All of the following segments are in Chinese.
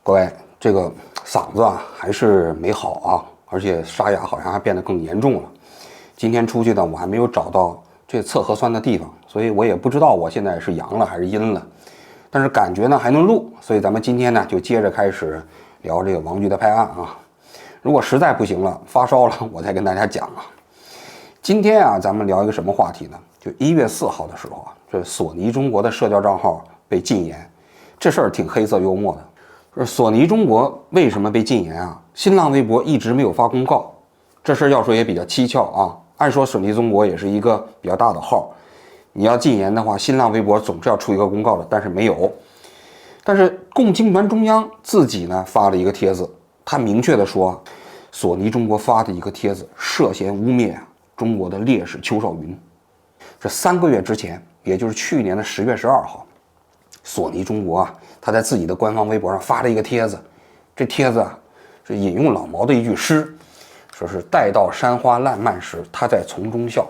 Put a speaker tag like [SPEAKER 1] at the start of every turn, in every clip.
[SPEAKER 1] 各位，这个嗓子啊还是没好啊，而且沙哑好像还变得更严重了。今天出去呢，我还没有找到这测核酸的地方，所以我也不知道我现在是阳了还是阴了。但是感觉呢还能录，所以咱们今天呢就接着开始聊这个王局的拍案啊。如果实在不行了，发烧了，我再跟大家讲啊。今天啊，咱们聊一个什么话题呢？就1月4号的时候啊，这索尼中国的社交账号被禁言，这事儿挺黑色幽默的。索尼中国为什么被禁言啊？新浪微博一直没有发公告，这事儿要说也比较蹊跷啊。按说索尼中国也是一个比较大的号，你要禁言的话，新浪微博总是要出一个公告的，但是没有。但是共青团中央自己呢发了一个帖子，他明确的说，索尼中国发的一个帖子涉嫌污蔑中国的烈士邱少云。这3个月之前，也就是去年的10月12号，索尼中国啊，他在自己的官方微博上发了一个帖子，这帖子啊是引用老毛的一句诗，说是待到山花烂漫时，他在丛中笑，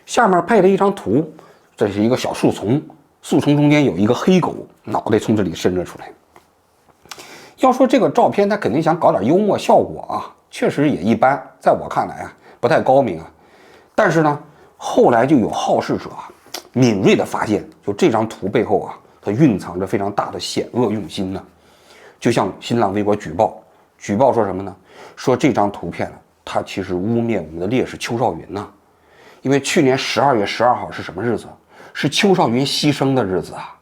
[SPEAKER 1] 下面配了一张图，这是一个小树丛，树丛中间有一个黑狗，脑袋从这里伸了出来。要说这个照片，他肯定想搞点幽默效果啊，确实也一般，在我看来啊，不太高明啊。但是呢，后来就有好事者啊，敏锐的发现，就这张图背后啊，它蕴藏着非常大的险恶用心呢。就像新浪微博举报说什么呢？说这张图片呢，它其实污蔑我们的烈士邱少云呢。因为去年12月12号是什么日子？是邱少云牺牲的日子啊。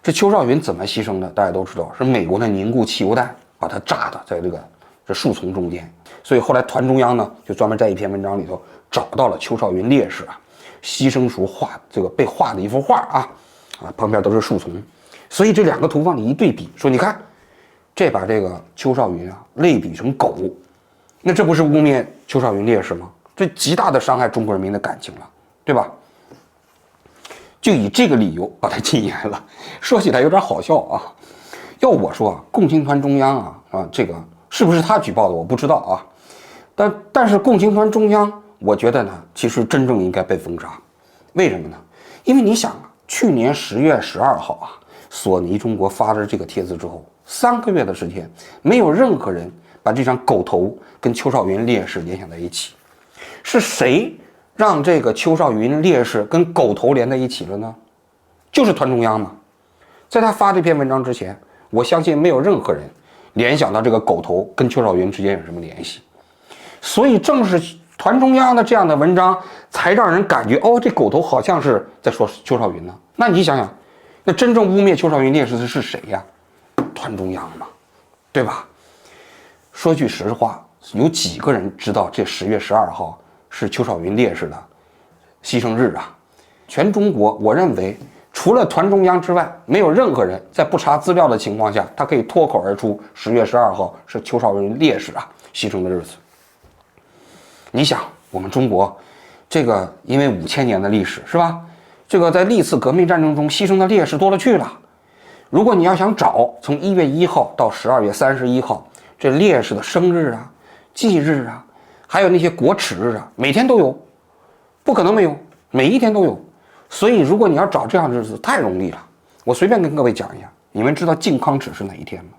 [SPEAKER 1] 这邱少云怎么牺牲的？大家都知道，是美国的凝固汽油弹把他炸的在这树丛中间。所以后来团中央呢，就专门在一篇文章里头找到了邱少云烈士啊牺牲时画这个被画的一幅画啊，旁边都是树丛。所以这两个图放你一对比，说你看，这把这个邱少云啊类比成狗，那这不是污蔑邱少云烈士吗？这极大的伤害中国人民的感情了，对吧？就以这个理由把他禁言了。说起来有点好笑啊。要我说啊，共青团中央这个是不是他举报的我不知道啊。但是共青团中央，我觉得呢，其实真正应该被封杀。为什么呢？因为你想啊，去年10月12号啊，索尼中国发了这个帖子之后，3个月的时间，没有任何人把这张狗头跟邱少云烈士联想在一起。是谁让这个邱少云烈士跟狗头连在一起了呢？就是团中央嘛。在他发这篇文章之前，我相信没有任何人联想到这个狗头跟邱少云之间有什么联系。所以正是团中央的这样的文章，才让人感觉哦，这狗头好像是在说邱少云呢。那你想想，那真正污蔑邱少云烈士的是谁呀？团中央嘛，对吧？说句实话，有几个人知道这10月12号是邱少云烈士的牺牲日啊？全中国，我认为除了团中央之外，没有任何人在不查资料的情况下，他可以脱口而出10月12号是邱少云烈士牺牲的日子。你想，我们中国这个因为5000年的历史是吧？这个在历次革命战争中牺牲的烈士多了去了。如果你要想找从1月1号到12月31号这烈士的生日啊、忌日啊，还有那些国耻日啊，每天都有，不可能没有，每一天都有。所以如果你要找这样的日子，太容易了。我随便跟各位讲一下，你们知道靖康耻是哪一天吗？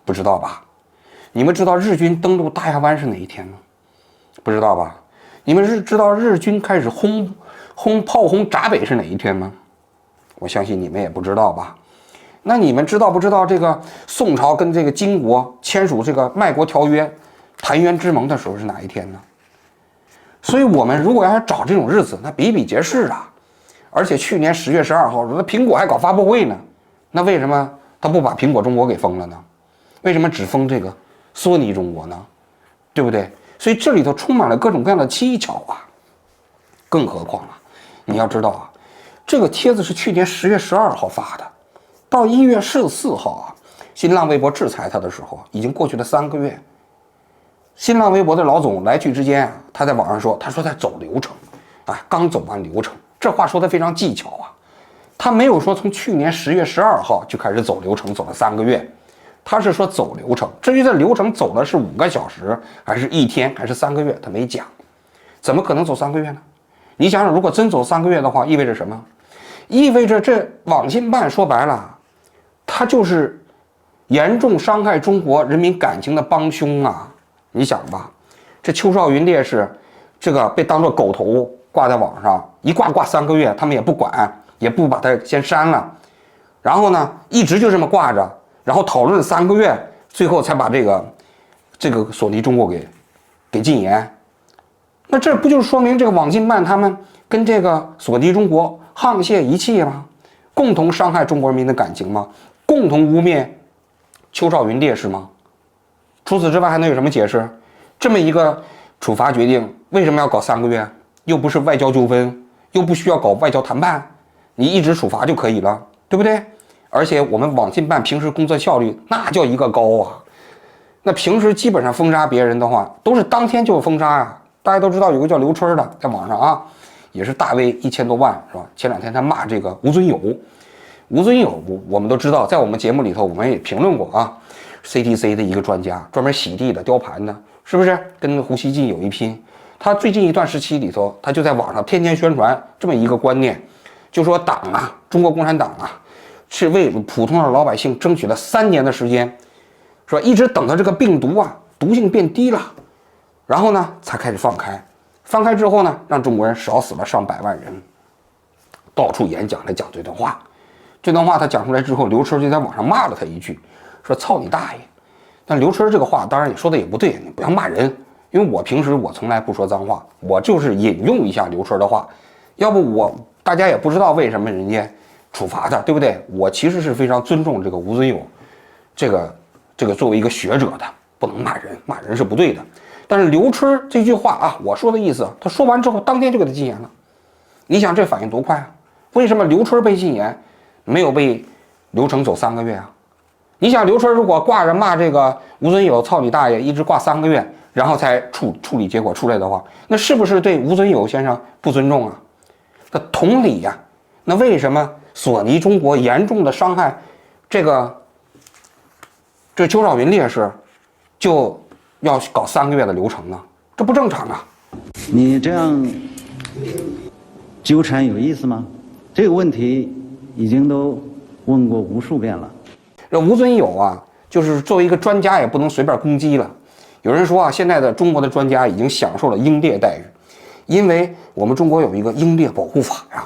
[SPEAKER 1] 不知道吧？你们知道日军登陆大亚湾是哪一天吗？不知道吧？你们知道日军开始炮轰闸北是哪一天吗？我相信你们也不知道吧？那你们知道不知道这个宋朝跟这个金国签署这个卖国条约、澶渊之盟的时候是哪一天呢？所以我们如果要找这种日子，那比比皆是啊。而且去年10月12号，那苹果还搞发布会呢，那为什么他不把苹果中国给封了呢？为什么只封这个索尼中国呢？对不对？所以这里头充满了各种各样的蹊跷啊。更何况你要知道啊，这个帖子是去年10月12号发的，到1月14号新浪微博制裁他的时候，已经过去了3个月。新浪微博的老总来去之间他在网上说，他说在走流程刚走完流程。这话说的非常技巧啊，他没有说从去年10月12号就开始走流程，走了3个月，他是说走流程。至于这流程走的是5个小时，还是1天，还是3个月，他没讲。怎么可能走3个月呢？你想想，如果真走3个月的话，意味着什么？意味着这网信办说白了，他就是严重伤害中国人民感情的帮凶啊！你想吧，这邱少云烈士，这个被当作狗头挂在网上，一挂3个月，他们也不管，也不把他先删了，然后呢，一直就这么挂着，然后讨论3个月，最后才把这个索尼中国给禁言。那这不就是说明这个网信办他们跟这个索尼中国沆瀣一气吗？共同伤害中国人民的感情吗？共同污蔑邱少云烈士吗？除此之外还能有什么解释？这么一个处罚决定，为什么要搞3个月？又不是外交纠纷，又不需要搞外交谈判，你一直处罚就可以了，对不对？而且我们网信办平时工作效率那叫一个高啊！那平时基本上封杀别人的话，都是当天就封杀啊。大家都知道有个叫刘春的，在网上啊，也是大 V1000多万，是吧？前2天他骂这个吴尊友，我们都知道，在我们节目里头我们也评论过啊。CTC 的一个专家，专门洗地的、雕盘的，是不是跟胡锡进有一拼？他最近一段时期里头，他就在网上天天宣传这么一个观念，就说党啊，中国共产党啊，是为普通的老百姓争取了3年的时间，是吧？一直等到这个病毒啊毒性变低了，然后呢才开始放开。放开之后呢，让中国人少死了上百万人，到处演讲来讲这段话。这段话他讲出来之后，刘春就在网上骂了他一句，说操你大爷！但刘春这个话当然也说的也不对，你不要骂人，因为我平时我从来不说脏话，我就是引用一下刘春的话，要不大家也不知道为什么人家处罚他，对不对？我其实是非常尊重这个吴尊友，这个作为一个学者的，不能骂人，骂人是不对的。但是刘春这句话啊，我说的意思，他说完之后当天就给他禁言了。你想这反应多快啊？为什么刘春被禁言，没有被刘成走3个月啊？你想刘春如果挂着骂这个吴尊友操你大爷，一直挂3个月，然后才处理结果出来的话，那是不是对吴尊友先生不尊重啊？那同理呀，那为什么索尼中国严重的伤害这邱少云烈士，就要搞3个月的流程呢？这不正常啊！
[SPEAKER 2] 你这样纠缠有意思吗？这个问题已经都问过无数遍了。
[SPEAKER 1] 这吴尊友啊，就是作为一个专家，也不能随便攻击了。有人说啊，现在的中国的专家已经享受了英烈待遇，因为我们中国有一个英烈保护法呀。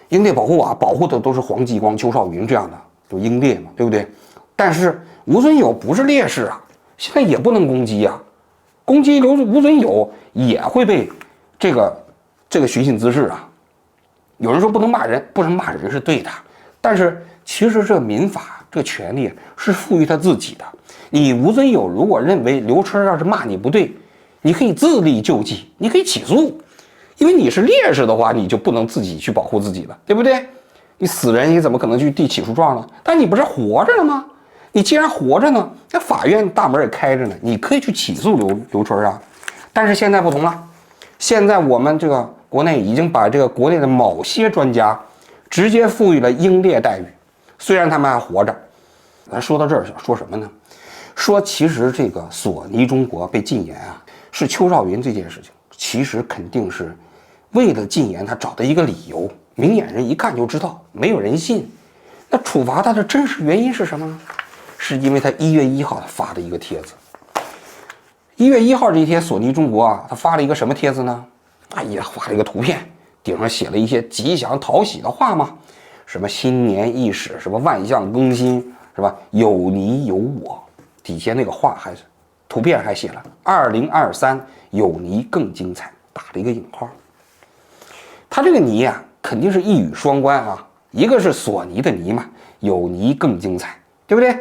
[SPEAKER 1] 英烈保护法保护的都是黄继光、邱少云这样的，就英烈嘛，对不对？但是吴尊友不是烈士啊，现在也不能攻击啊，攻击吴尊友也会被这个寻衅滋事啊。有人说不能骂人，不能骂人是对的，但是其实这民法这个权利是赋予他自己的。你吴尊友如果认为刘春要是骂你不对，你可以自力救济，你可以起诉，因为你是烈士的话，你就不能自己去保护自己了，对不对？你死人你怎么可能去递起诉状呢？但你不是活着了吗？你既然活着呢，那法院大门也开着呢，你可以去起诉刘春啊。但是现在不同了，现在我们这个国内已经把这个国内的某些专家直接赋予了英烈待遇，虽然他们还活着。咱说到这儿想说什么呢？说其实这个索尼中国被禁言啊，是邱少云这件事情，其实肯定是为了禁言他找的一个理由，明眼人一看就知道，没有人信。那处罚他的真实原因是什么呢？是因为他1月1号他发的一个帖子。1月1号这一天，索尼中国啊，他发了一个什么帖子呢？哎呀，发了一个图片，顶上写了一些吉祥讨喜的话嘛，什么新年伊始，什么万象更新，是吧？有你有我，底下那个话还是图片还写了2023有你更精彩，打了一个引号。他这个你呀，肯定是一语双关啊，一个是索尼的尼嘛，有你更精彩，对不对？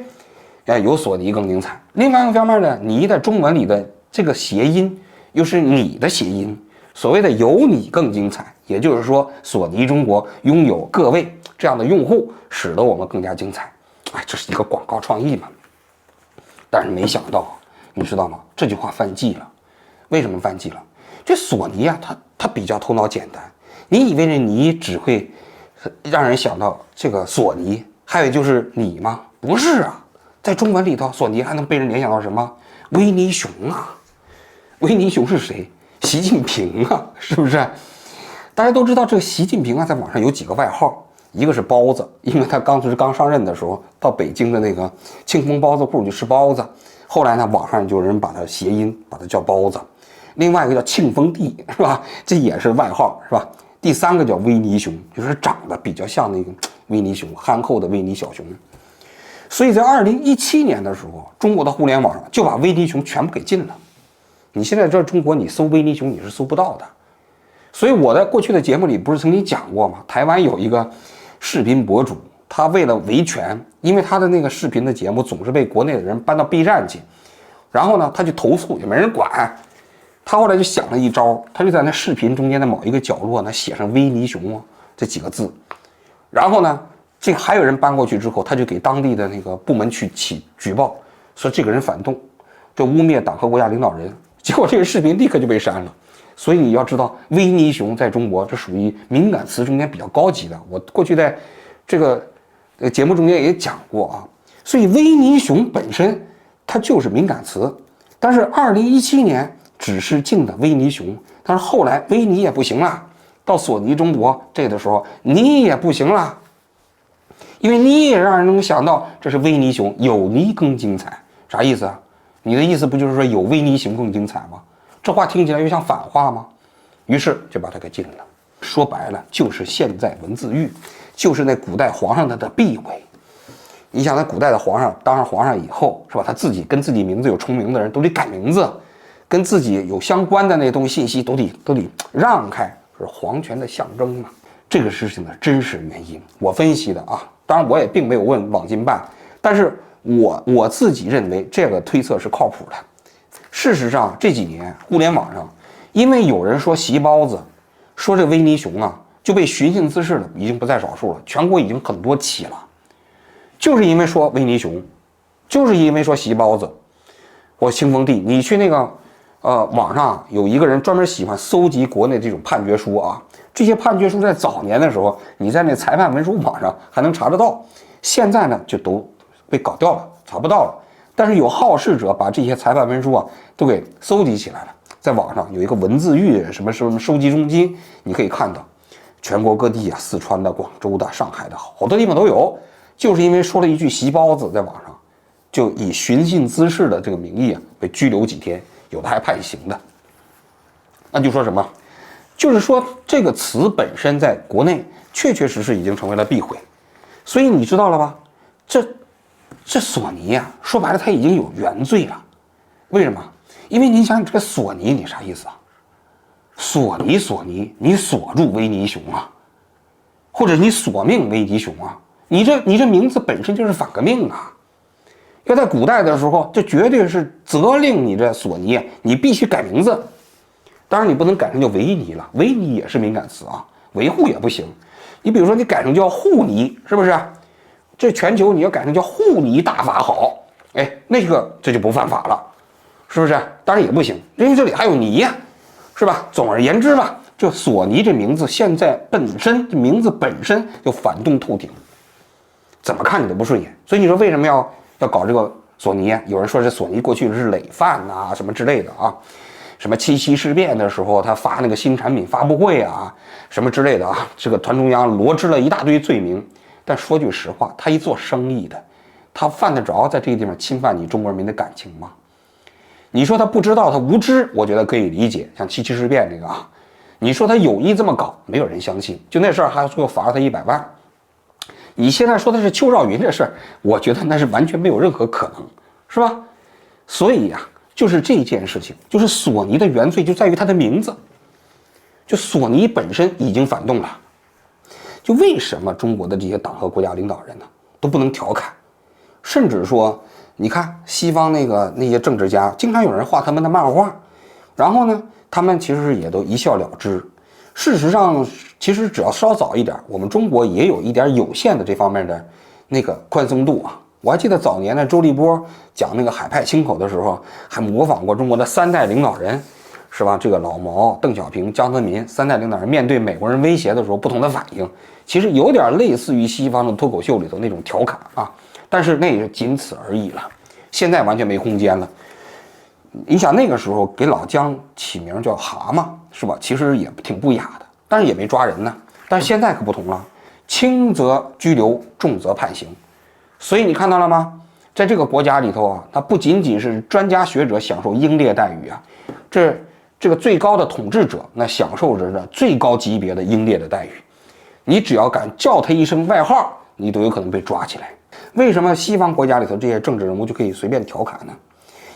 [SPEAKER 1] 有索尼更精彩。另外一个方面呢，你的中文里的这个谐音又是你的谐音，所谓的有你更精彩，也就是说索尼中国拥有各位这样的用户，使得我们更加精彩。哎，这是一个广告创意嘛。但是没想到，你知道吗？这句话犯忌了。为什么犯忌了？这索尼啊，它比较头脑简单。你以为这你只会让人想到这个索尼，还有就是你吗？不是啊。在中文里头，索尼还能被人联想到什么？维尼熊啊！维尼熊是谁？习近平啊，是不是？大家都知道这个习近平啊，在网上有几个外号，一个是包子，因为他刚上任的时候到北京的那个庆丰包子铺去吃包子，后来呢网上就有人把它谐音，把它叫包子。另外一个叫庆丰帝，是吧？这也是外号，是吧？第三个叫维尼熊，就是长得比较像那个维尼熊，憨厚的维尼小熊。所以在2017年的时候，中国的互联网上就把维尼熊全部给禁了。你现在在中国，你搜维尼熊你是搜不到的。所以我在过去的节目里不是曾经讲过吗？台湾有一个视频博主，他为了维权，因为他的那个视频的节目总是被国内的人搬到 B 站去，然后呢他去投诉，也没人管。他后来就想了一招，他就在那视频中间的某一个角落呢写上维尼熊这几个字，然后呢这还有人搬过去之后，他就给当地的那个部门去举报，说这个人反动，这污蔑党和国家领导人，结果这个视频立刻就被删了。所以你要知道，维尼熊在中国这属于敏感词中间比较高级的，我过去在这个节目中间也讲过啊。所以维尼熊本身它就是敏感词，但是2017年只是禁的维尼熊，但是后来维尼也不行了，到索尼中国这个时候你也不行了，因为你也让人能想到这是维尼熊，有你更精彩，啥意思啊？你的意思不就是说有维尼熊更精彩吗？这话听起来又像反话吗？于是就把它给禁了。说白了就是现在文字狱，就是那古代皇上的避讳。你想那古代的皇上当上皇上以后，是吧？他自己跟自己名字有重名的人都得改名字，跟自己有相关的那东西信息都得让开，是皇权的象征嘛。这个事情的真实原因，我分析的啊，当然我也并没有问网信办，但是我自己认为这个推测是靠谱的。事实上这几年互联网上，因为有人说席包子，说这维尼熊啊就被寻衅滋事的已经不在少数了，全国已经很多起了，就是因为说维尼熊，就是因为说席包子或庆丰帝。你去那个网上有一个人专门喜欢搜集国内这种判决书啊，这些判决书在早年的时候你在那裁判文书网上还能查得到，现在呢就都被搞掉了，查不到了。但是有好事者把这些裁判文书啊都给搜集起来了，在网上有一个文字狱什么收集中心，你可以看到全国各地啊，四川的、广州的、上海的好多地方都有，就是因为说了一句席包子，在网上就以寻衅滋事的这个名义啊被拘留几天，有的还判刑的。那就说什么？就是说这个词本身在国内确确实实已经成为了避讳，所以你知道了吧？这索尼啊，说白了它已经有原罪了。为什么？因为你想，这个索尼你啥意思啊？索尼，你锁住维尼熊啊，或者你索命维尼熊啊，你这名字本身就是反革命啊！要在古代的时候，这绝对是责令你这索尼，你必须改名字。当然你不能改成叫维尼了，维尼也是敏感词啊，维护也不行。你比如说你改成叫护尼，是不是？这全球你要改成叫护尼大法好，哎，那个这就不犯法了，是不是？当然也不行，因为这里还有尼呀，是吧？总而言之吧，这索尼这名字现在名字本身就反动透顶，怎么看你都不顺眼。所以你说为什么要搞这个索尼啊？有人说这索尼过去是累犯啊，什么之类的啊，什么7·7事变的时候他发那个新产品发布会啊，什么之类的啊，这个团中央罗织了一大堆罪名。但说句实话，他一做生意的，他犯得着在这个地方侵犯你中国人民的感情吗？你说他不知道，他无知，我觉得可以理解。像7·7事变这个啊，你说他有意这么搞，没有人相信。就那事儿，还最后罚了他100万。你现在说的是邱兆云这事儿，我觉得那是完全没有任何可能，是吧？所以呀，就是这件事情，就是索尼的原罪就在于他的名字，就索尼本身已经反动了。就为什么中国的这些党和国家领导人呢都不能调侃，甚至说，你看西方那些政治家，经常有人画他们的漫画，然后呢，他们其实也都一笑了之。事实上，其实只要稍早一点，我们中国也有一点有限的这方面的那个宽松度啊。我还记得早年的周立波讲那个海派清口的时候，还模仿过中国的3代领导人。是吧？这个老毛、邓小平、江泽民3代领导人面对美国人威胁的时候不同的反应，其实有点类似于西方的脱口秀里头那种调侃啊，但是那也仅此而已了。现在完全没空间了。你想那个时候给老姜起名叫蛤蟆，是吧？其实也挺不雅的，但是也没抓人呢。但是现在可不同了，轻则拘留，重则判刑。所以你看到了吗？在这个国家里头啊，它不仅仅是专家学者享受英烈待遇啊，这个最高的统治者那享受着最高级别的英烈的待遇。你只要敢叫他一声外号，你都有可能被抓起来。为什么西方国家里头这些政治人物就可以随便调侃呢？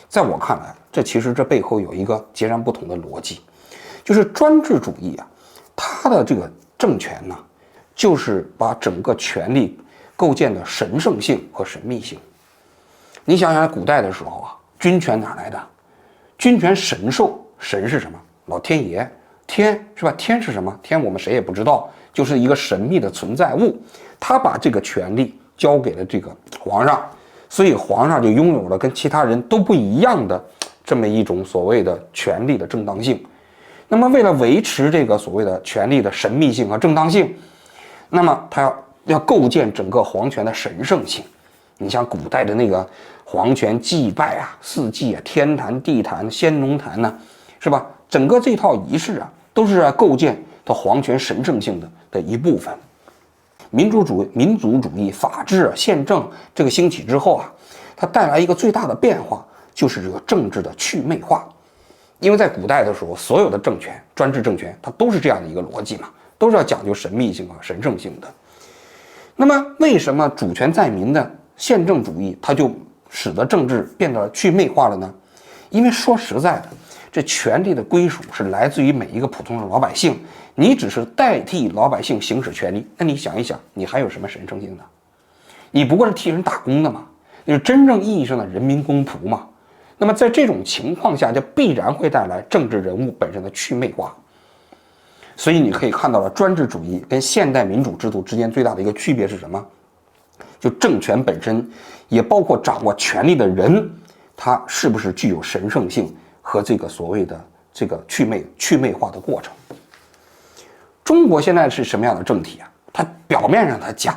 [SPEAKER 1] 在我看来，这背后有一个截然不同的逻辑，就是专制主义啊，它的这个政权呢，就是把整个权力构建的神圣性和神秘性。你想想，古代的时候啊，军权哪来的？军权神授，神是什么？老天爷，天是吧？天是什么？天我们谁也不知道，就是一个神秘的存在物。他把这个权力交给了这个皇上，所以皇上就拥有了跟其他人都不一样的这么一种所谓的权力的正当性。那么为了维持这个所谓的权力的神秘性和正当性，那么他要构建整个皇权的神圣性。你像古代的那个皇权祭拜啊、四祭啊、天坛、地坛、先农坛呢，是吧？整个这套仪式啊，都是构建它皇权神圣性的一部分。民族主义、法治、宪政这个兴起之后啊，它带来一个最大的变化，就是这个政治的祛魅化。因为在古代的时候，所有的政权、专制政权，它都是这样的一个逻辑嘛，都是要讲究神秘性和神圣性的。那么，为什么主权在民的宪政主义它就使得政治变得祛魅化了呢？因为说实在的，这权力的归属是来自于每一个普通的老百姓，你只是代替老百姓行使权利，那你想一想，你还有什么神圣性呢？你不过是替人打工的嘛，你是真正意义上的人民公仆嘛。那么在这种情况下，就必然会带来政治人物本身的祛魅化。所以你可以看到了，专制主义跟现代民主制度之间最大的一个区别是什么？就政权本身，也包括掌握权力的人，他是不是具有神圣性和这个所谓的这个祛魅化的过程。中国现在是什么样的政体啊？它表面上它讲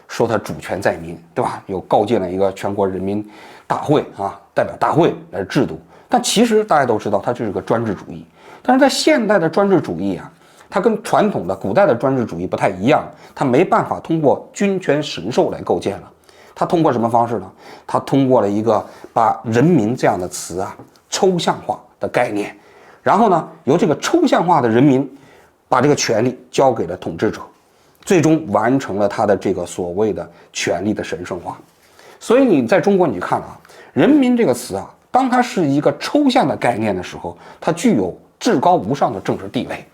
[SPEAKER 1] 说它主权在民，对吧？有构建了一个全国人民大会啊，代表大会来制度，但其实大家都知道，它这是个专制主义。但是在现代的专制主义啊，它跟传统的古代的专制主义不太一样，它没办法通过君权神授来构建了。它通过什么方式呢？它通过了一个把人民这样的词啊抽象化的概念，然后呢，由这个抽象化的人民把这个权力交给了统治者，最终完成了他的这个所谓的权力的神圣化。所以你在中国你看啊，人民这个词啊，当它是一个抽象的概念的时候，它具有至高无上的政治地位。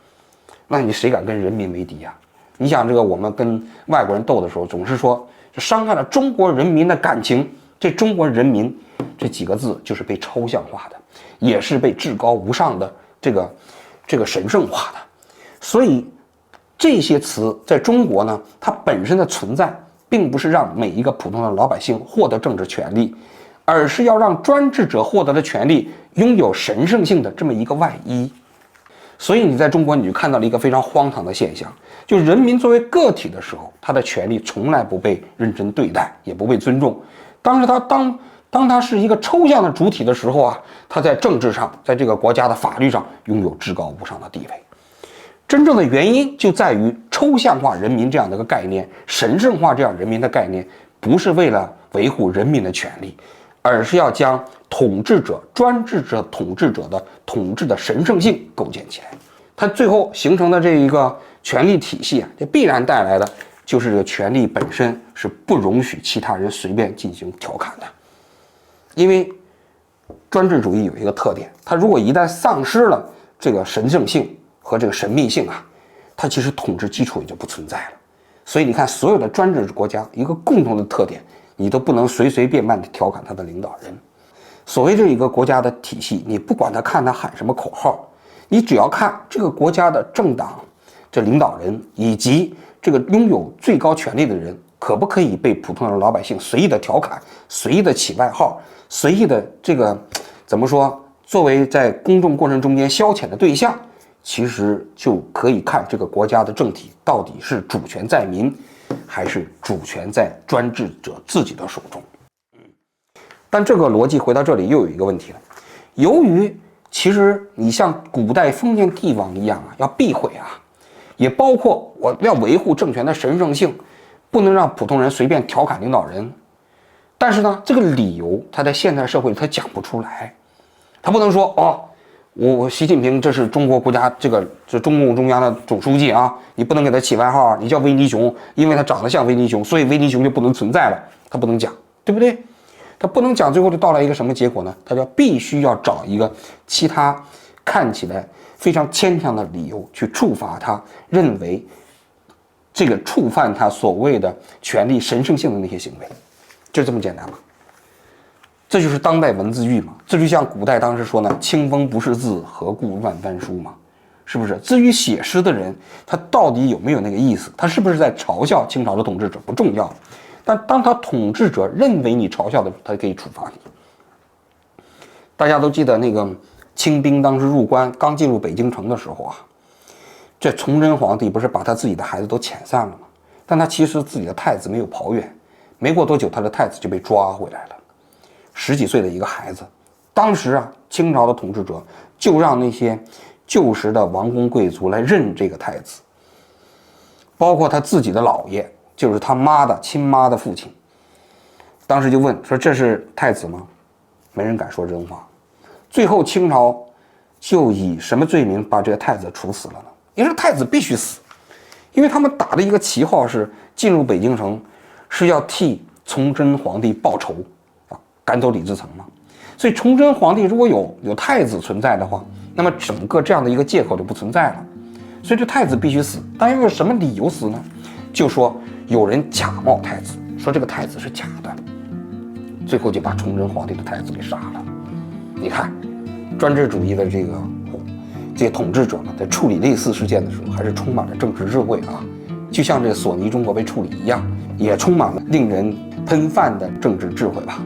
[SPEAKER 1] 那你谁敢跟人民为敌啊？你想这个我们跟外国人斗的时候，总是说这伤害了中国人民的感情，这中国人民这几个字就是被抽象化的，也是被至高无上的这个神圣化的。所以这些词在中国呢，它本身的存在并不是让每一个普通的老百姓获得政治权利，而是要让专制者获得的权利拥有神圣性的这么一个外衣。所以你在中国你就看到了一个非常荒唐的现象，就人民作为个体的时候，他的权利从来不被认真对待，也不被尊重。当他是一个抽象的主体的时候啊，他在政治上，在这个国家的法律上拥有至高无上的地位。真正的原因就在于抽象化人民这样的一个概念，神圣化这样人民的概念，不是为了维护人民的权利，而是要将统治者、专制者、统治者的统治的神圣性构建起来。它最后形成的这一个权力体系啊，这必然带来的就是这个权力本身是不容许其他人随便进行调侃的。因为专制主义有一个特点，它如果一旦丧失了这个神圣性和这个神秘性啊，它其实统治基础也就不存在了。所以你看，所有的专制国家一个共同的特点，你都不能随随便便地调侃他的领导人。所谓这一个国家的体系，你不管他看他喊什么口号，你只要看这个国家的政党、这领导人以及这个拥有最高权力的人，可不可以被普通的老百姓随意的调侃、随意的起外号、随意的这个怎么说，作为在公众过程中间消遣的对象，其实就可以看这个国家的政体到底是主权在民，还是主权在专制者自己的手中。但这个逻辑回到这里又有一个问题了，由于其实你像古代封建帝王一样啊，要避讳啊，也包括我要维护政权的神圣性，不能让普通人随便调侃领导人。但是呢，这个理由他在现代社会里他讲不出来，他不能说哦，我习近平这是中国国家这中共中央的总书记啊，你不能给他起外号啊，你叫维尼熊，因为他长得像维尼熊，所以维尼熊就不能存在了，他不能讲，对不对？他不能讲，最后就到了一个什么结果呢？他就必须要找一个其他看起来非常牵强的理由去处罚他，认为这个触犯他所谓的权力神圣性的那些行为，就这么简单嘛。这就是当代文字狱嘛。这就像古代当时说呢，清风不识字，何故乱翻书嘛，是不是？至于写诗的人，他到底有没有那个意思，他是不是在嘲笑清朝的统治者不重要，但当他统治者认为你嘲笑的，他可以处罚你。大家都记得那个清兵当时入关，刚进入北京城的时候啊，这崇祯皇帝不是把他自己的孩子都遣散了吗？但他其实自己的太子没有跑远，没过多久他的太子就被抓回来了，10几岁的一个孩子。当时啊，清朝的统治者就让那些旧时的王公贵族来认这个太子，包括他自己的姥爷，就是他妈的亲妈的父亲。当时就问说：“这是太子吗？”没人敢说真话。最后清朝就以什么罪名把这个太子处死了呢？因为太子必须死，因为他们打的一个旗号是进入北京城是要替崇祯皇帝报仇啊，赶走李自成嘛。所以崇祯皇帝如果有太子存在的话，那么整个这样的一个借口就不存在了。所以这太子必须死，但要用什么理由死呢？就说有人假冒太子，说这个太子是假的，最后就把崇祯皇帝的太子给杀了。你看，专制主义的这些统治者呢，在处理类似事件的时候，还是充满了政治智慧啊，就像这索尼中国被处理一样，也充满了令人喷饭的政治智慧吧。